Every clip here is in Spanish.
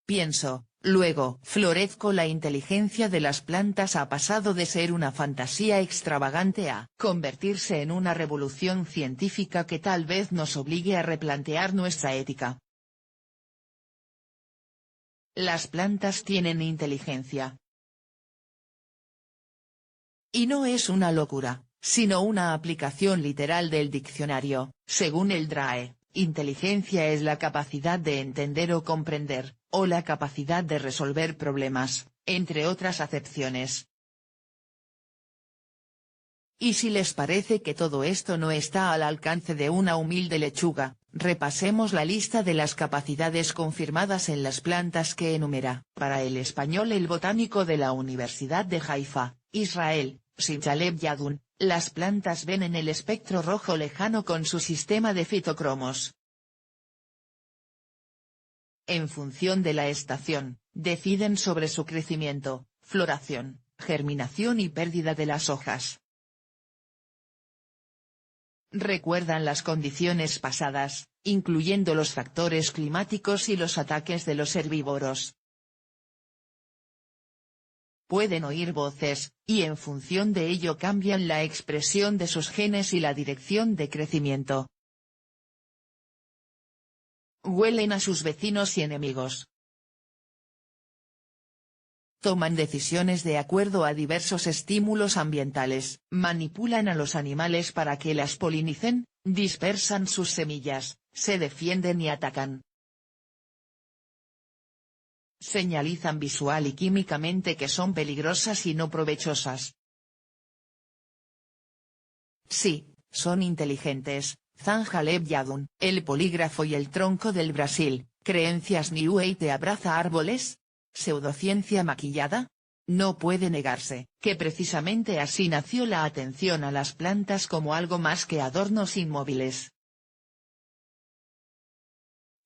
pienso, luego florezco. La inteligencia de las plantas ha pasado de ser una fantasía extravagante a convertirse en una revolución científica que tal vez nos obligue a replantear nuestra ética. Las plantas tienen inteligencia. Y no es una locura, sino una aplicación literal del diccionario. Según el DRAE, inteligencia es la capacidad de entender o comprender, o la capacidad de resolver problemas, entre otras acepciones. Y si les parece que todo esto no está al alcance de una humilde lechuga, repasemos la lista de las capacidades confirmadas en las plantas que enumera, para el español el botánico de la Universidad de Haifa, Israel, Simchaleb Yadun. Las plantas ven en el espectro rojo lejano con su sistema de fitocromos. En función de la estación, deciden sobre su crecimiento, floración, germinación y pérdida de las hojas. Recuerdan las condiciones pasadas, incluyendo los factores climáticos y los ataques de los herbívoros. Pueden oír voces, y en función de ello cambian la expresión de sus genes y la dirección de crecimiento. Huelen a sus vecinos y enemigos. Toman decisiones de acuerdo a diversos estímulos ambientales, manipulan a los animales para que las polinicen, dispersan sus semillas, se defienden y atacan. Señalizan visual y químicamente que son peligrosas y no provechosas. Sí, son inteligentes. Zanjaleb Yadun, el polígrafo y el tronco del Brasil. ¿Creencias New Age abraza árboles? ¿Pseudociencia maquillada? No puede negarse, que precisamente así nació la atención a las plantas como algo más que adornos inmóviles.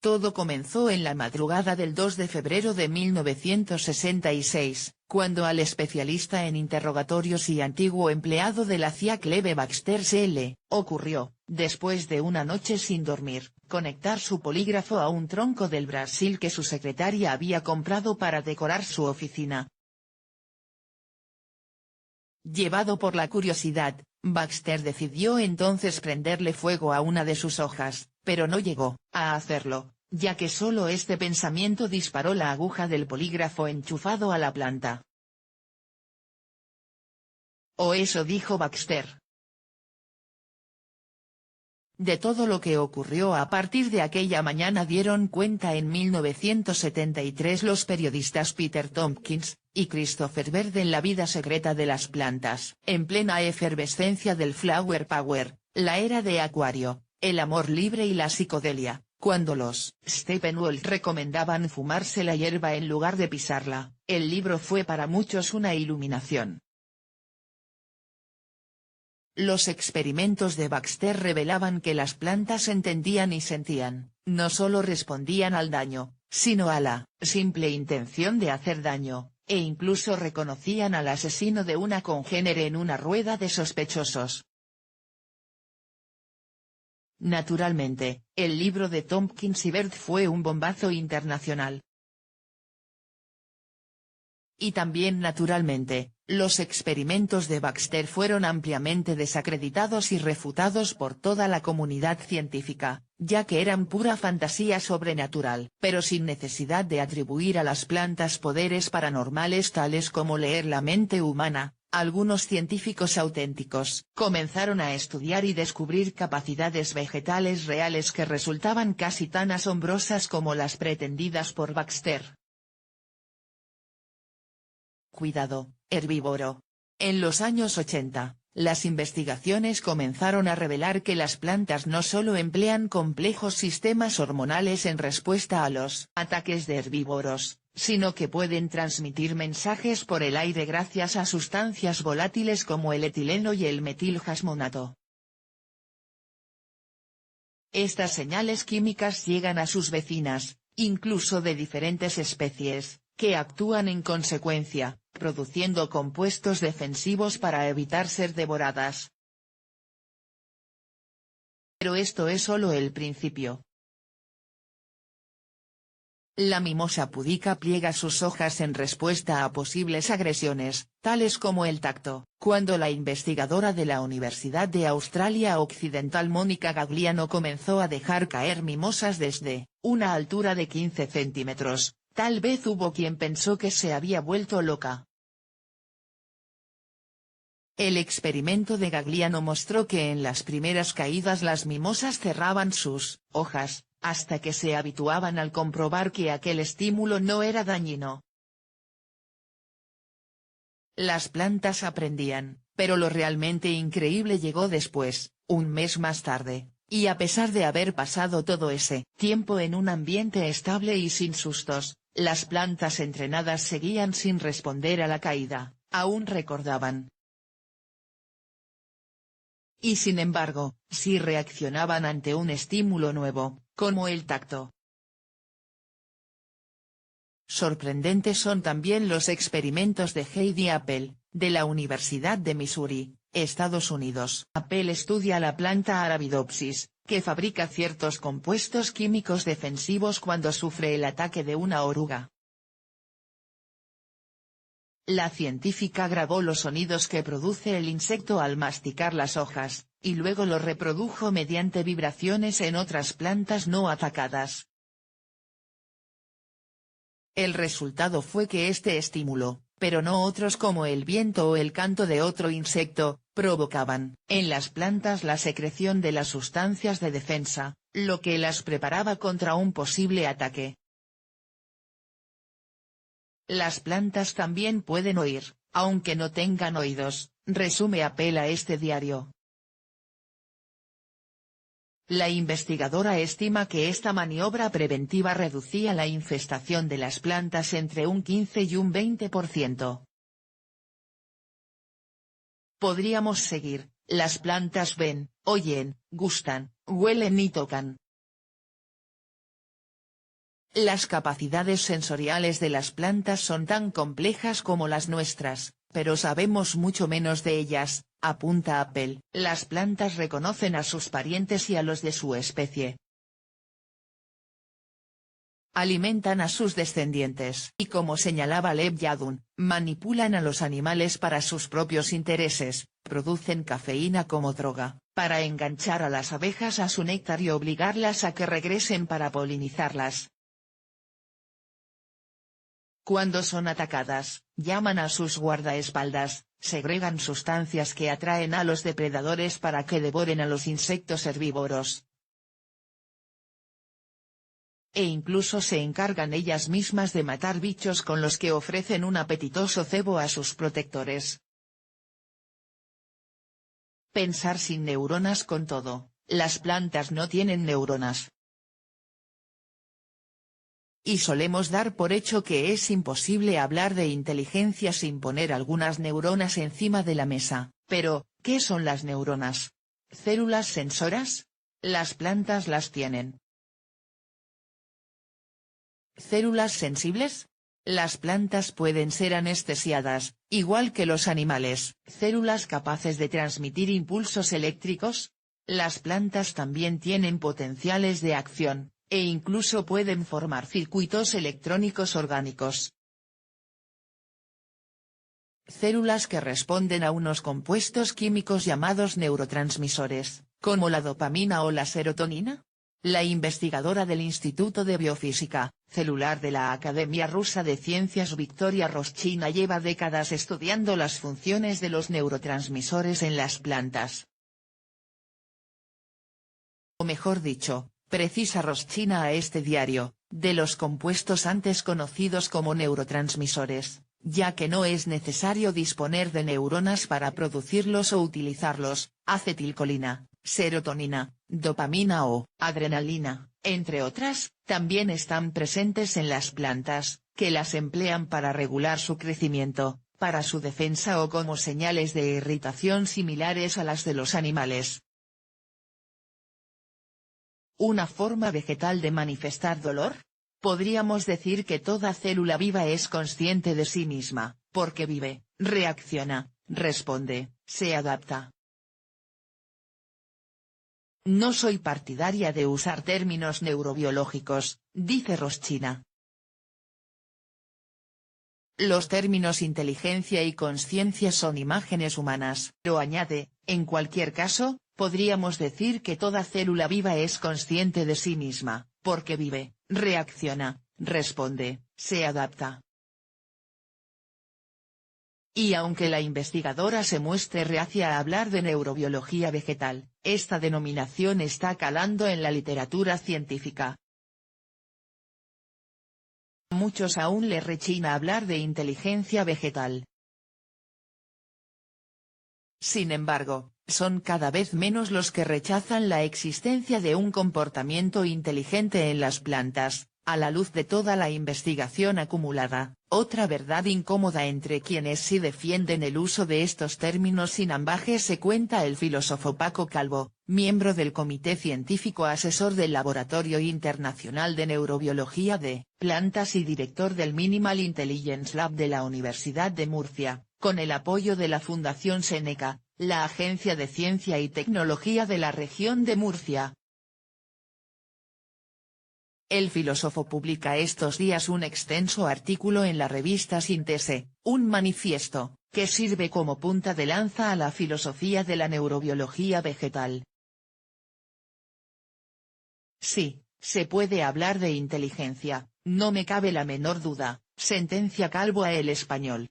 Todo comenzó en la madrugada del 2 de febrero de 1966, cuando al especialista en interrogatorios y antiguo empleado de la CIA Cleve Baxter se le ocurrió, después de una noche sin dormir, conectar su polígrafo a un tronco del Brasil que su secretaria había comprado para decorar su oficina. Llevado por la curiosidad, Baxter decidió entonces prenderle fuego a una de sus hojas, pero no llegó a hacerlo, ya que solo este pensamiento disparó la aguja del polígrafo enchufado a la planta. O eso dijo Baxter. De todo lo que ocurrió a partir de aquella mañana dieron cuenta en 1973 los periodistas Peter Tompkins y Christopher Bird en La vida secreta de las plantas. En plena efervescencia del Flower Power, la era de Acuario, el amor libre y la psicodelia, cuando los Steppenwolf recomendaban fumarse la hierba en lugar de pisarla, el libro fue para muchos una iluminación. Los experimentos de Baxter revelaban que las plantas entendían y sentían, no solo respondían al daño, sino a la simple intención de hacer daño, e incluso reconocían al asesino de una congénere en una rueda de sospechosos. Naturalmente, el libro de Tompkins y Bird fue un bombazo internacional. Y también naturalmente, los experimentos de Baxter fueron ampliamente desacreditados y refutados por toda la comunidad científica, ya que eran pura fantasía sobrenatural. Pero sin necesidad de atribuir a las plantas poderes paranormales tales como leer la mente humana, algunos científicos auténticos comenzaron a estudiar y descubrir capacidades vegetales reales que resultaban casi tan asombrosas como las pretendidas por Baxter. Cuidado, herbívoro. En los años 80, las investigaciones comenzaron a revelar que las plantas no solo emplean complejos sistemas hormonales en respuesta a los ataques de herbívoros, sino que pueden transmitir mensajes por el aire gracias a sustancias volátiles como el etileno y el metilhasmonato. Estas señales químicas llegan a sus vecinas, incluso de diferentes especies, que actúan en consecuencia, produciendo compuestos defensivos para evitar ser devoradas. Pero esto es solo el principio. La mimosa pudica pliega sus hojas en respuesta a posibles agresiones, tales como el tacto. Cuando la investigadora de la Universidad de Australia Occidental Mónica Gagliano comenzó a dejar caer mimosas desde una altura de 15 centímetros, tal vez hubo quien pensó que se había vuelto loca. El experimento de Gagliano mostró que en las primeras caídas las mimosas cerraban sus hojas, hasta que se habituaban al comprobar que aquel estímulo no era dañino. Las plantas aprendían, pero lo realmente increíble llegó después, un mes más tarde, y a pesar de haber pasado todo ese tiempo en un ambiente estable y sin sustos, las plantas entrenadas seguían sin responder a la caída, aún recordaban. Y sin embargo, sí reaccionaban ante un estímulo nuevo, como el tacto. Sorprendentes son también los experimentos de Heidi Appel, de la Universidad de Missouri, Estados Unidos. Appel estudia la planta Arabidopsis, que fabrica ciertos compuestos químicos defensivos cuando sufre el ataque de una oruga. La científica grabó los sonidos que produce el insecto al masticar las hojas, y luego los reprodujo mediante vibraciones en otras plantas no atacadas. El resultado fue que este estímulo, pero no otros como el viento o el canto de otro insecto, provocaban en las plantas la secreción de las sustancias de defensa, lo que las preparaba contra un posible ataque. Las plantas también pueden oír, aunque no tengan oídos, resume Appel a este diario. La investigadora estima que esta maniobra preventiva reducía la infestación de las plantas entre un 15 y un 20%. Podríamos seguir, las plantas ven, oyen, gustan, huelen y tocan. Las capacidades sensoriales de las plantas son tan complejas como las nuestras, pero sabemos mucho menos de ellas, apunta Appel. Las plantas reconocen a sus parientes y a los de su especie. Alimentan a sus descendientes. Y como señalaba Lev Yadun, manipulan a los animales para sus propios intereses, producen cafeína como droga, para enganchar a las abejas a su néctar y obligarlas a que regresen para polinizarlas. Cuando son atacadas, llaman a sus guardaespaldas, segregan sustancias que atraen a los depredadores para que devoren a los insectos herbívoros. E incluso se encargan ellas mismas de matar bichos con los que ofrecen un apetitoso cebo a sus protectores. Pensar sin neuronas con todo, las plantas no tienen neuronas. Y solemos dar por hecho que es imposible hablar de inteligencia sin poner algunas neuronas encima de la mesa, pero, ¿qué son las neuronas? ¿Células sensoras? Las plantas las tienen. ¿Células sensibles? Las plantas pueden ser anestesiadas, igual que los animales. ¿Células capaces de transmitir impulsos eléctricos? Las plantas también tienen potenciales de acción, e incluso pueden formar circuitos electrónicos orgánicos. Células que responden a unos compuestos químicos llamados neurotransmisores, como la dopamina o la serotonina. La investigadora del Instituto de Biofísica Celular de la Academia Rusa de Ciencias Victoria Roshchina lleva décadas estudiando las funciones de los neurotransmisores en las plantas. O mejor dicho, precisa Roshchina a este diario, de los compuestos antes conocidos como neurotransmisores, ya que no es necesario disponer de neuronas para producirlos o utilizarlos. Acetilcolina, serotonina, dopamina o adrenalina, entre otras, también están presentes en las plantas, que las emplean para regular su crecimiento, para su defensa o como señales de irritación similares a las de los animales. ¿Una forma vegetal de manifestar dolor? Podríamos decir que toda célula viva es consciente de sí misma, porque vive, reacciona, responde, se adapta. No soy partidaria de usar términos neurobiológicos, dice Roshchina. los términos inteligencia y consciencia son imágenes humanas. Pero añade, en cualquier caso, podríamos decir que toda célula viva es consciente de sí misma, porque vive, reacciona, responde, se adapta. Y aunque la investigadora se muestre reacia a hablar de neurobiología vegetal, esta denominación está calando en la literatura científica. A muchos aún les rechina hablar de inteligencia vegetal. Sin embargo, son cada vez menos los que rechazan la existencia de un comportamiento inteligente en las plantas, a la luz de toda la investigación acumulada. Otra verdad incómoda entre quienes sí defienden el uso de estos términos sin ambajes se cuenta el filósofo Paco Calvo, miembro del Comité Científico Asesor del Laboratorio Internacional de Neurobiología de Plantas y director del Minimal Intelligence Lab de la Universidad de Murcia, con el apoyo de la Fundación Seneca, la Agencia de Ciencia y Tecnología de la región de Murcia. El filósofo publica estos días un extenso artículo en la revista Síntese, un manifiesto, que sirve como punta de lanza a la filosofía de la neurobiología vegetal. Sí, se puede hablar de inteligencia, no me cabe la menor duda, sentencia Calvo a El Español.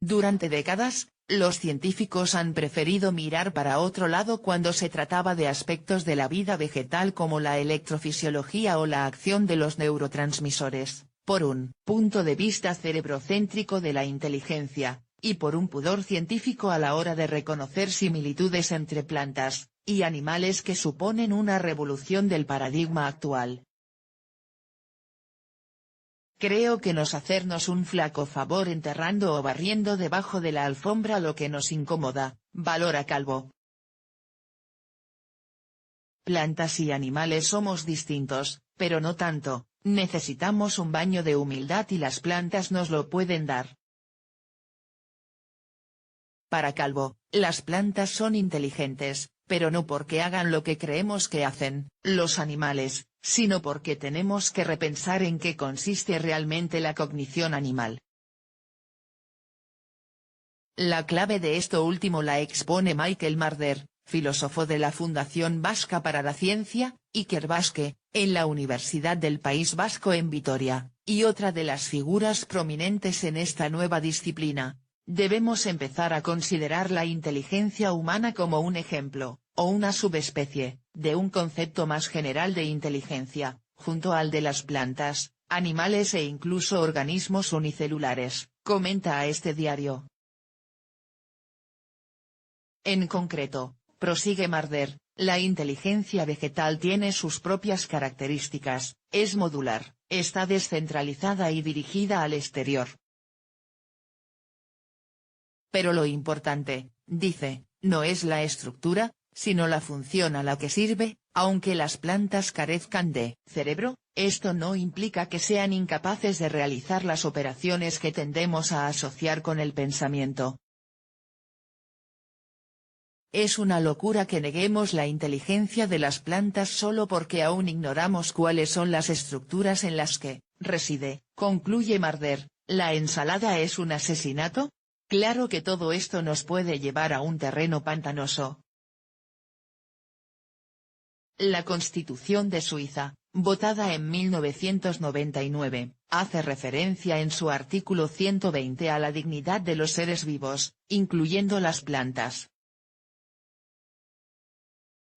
Durante décadas, los científicos han preferido mirar para otro lado cuando se trataba de aspectos de la vida vegetal como la electrofisiología o la acción de los neurotransmisores, por un punto de vista cerebrocéntrico de la inteligencia, y por un pudor científico a la hora de reconocer similitudes entre plantas y animales que suponen una revolución del paradigma actual. Creo que nos hacernos un flaco favor enterrando o barriendo debajo de la alfombra lo que nos incomoda, valora Calvo. Plantas y animales somos distintos, pero no tanto, necesitamos un baño de humildad y las plantas nos lo pueden dar. Para Calvo, las plantas son inteligentes, pero no porque hagan lo que creemos que hacen, los animales, sino porque tenemos que repensar en qué consiste realmente la cognición animal. La clave de esto último la expone Michael Marder, filósofo de la Fundación Vasca para la Ciencia, Ikerbasque, en la Universidad del País Vasco en Vitoria, y otra de las figuras prominentes en esta nueva disciplina. Debemos empezar a considerar la inteligencia humana como un ejemplo, o una subespecie, de un concepto más general de inteligencia, junto al de las plantas, animales e incluso organismos unicelulares, comenta a este diario. En concreto, prosigue Marder, la inteligencia vegetal tiene sus propias características, es modular, está descentralizada y dirigida al exterior. Pero lo importante, dice, no es la estructura, sino la función a la que sirve. Aunque las plantas carezcan de cerebro, esto no implica que sean incapaces de realizar las operaciones que tendemos a asociar con el pensamiento. Es una locura que neguemos la inteligencia de las plantas solo porque aún ignoramos cuáles son las estructuras en las que reside, concluye Marder. ¿La ensalada es un asesinato? Claro que todo esto nos puede llevar a un terreno pantanoso. La Constitución de Suiza, votada en 1999, hace referencia en su artículo 120 a la dignidad de los seres vivos, incluyendo las plantas.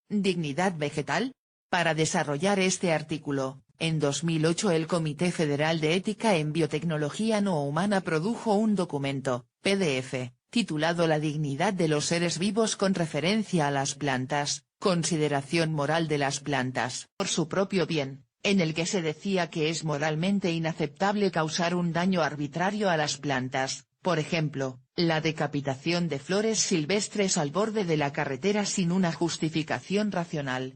¿Dignidad vegetal? Para desarrollar este artículo, en 2008 el Comité Federal de Ética en Biotecnología No Humana produjo un documento, PDF, titulado La dignidad de los seres vivos con referencia a las plantas, consideración moral de las plantas por su propio bien, en el que se decía que es moralmente inaceptable causar un daño arbitrario a las plantas, por ejemplo, la decapitación de flores silvestres al borde de la carretera sin una justificación racional.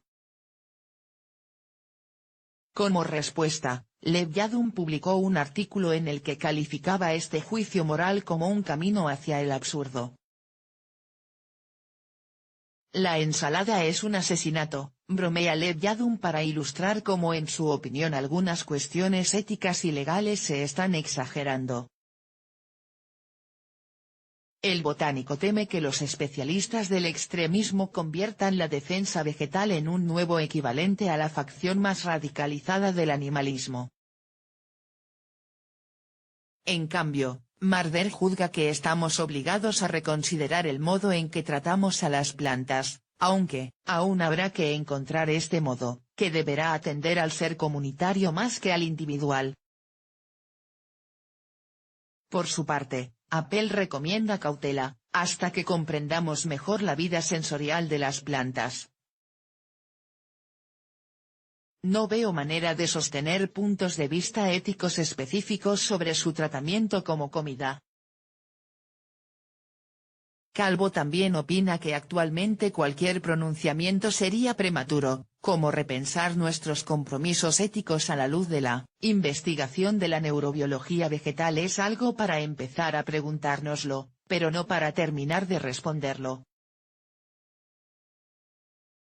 Como respuesta, Lev Yadun publicó un artículo en el que calificaba este juicio moral como un camino hacia el absurdo. La ensalada es un asesinato, bromea Lev Yadum para ilustrar cómo en su opinión algunas cuestiones éticas y legales se están exagerando. El botánico teme que los especialistas del extremismo conviertan la defensa vegetal en un nuevo equivalente a la facción más radicalizada del animalismo. En cambio, Marder juzga que estamos obligados a reconsiderar el modo en que tratamos a las plantas, aunque, aún habrá que encontrar este modo, que deberá atender al ser comunitario más que al individual. Por su parte, Appel recomienda cautela, hasta que comprendamos mejor la vida sensorial de las plantas. No veo manera de sostener puntos de vista éticos específicos sobre su tratamiento como comida. Calvo también opina que actualmente cualquier pronunciamiento sería prematuro, como repensar nuestros compromisos éticos a la luz de la investigación de la neurobiología vegetal es algo para empezar a preguntárnoslo, pero no para terminar de responderlo.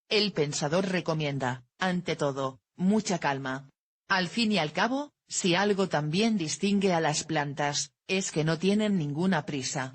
El pensador recomienda, ante todo, mucha calma. Al fin y al cabo, si algo también distingue a las plantas, es que no tienen ninguna prisa.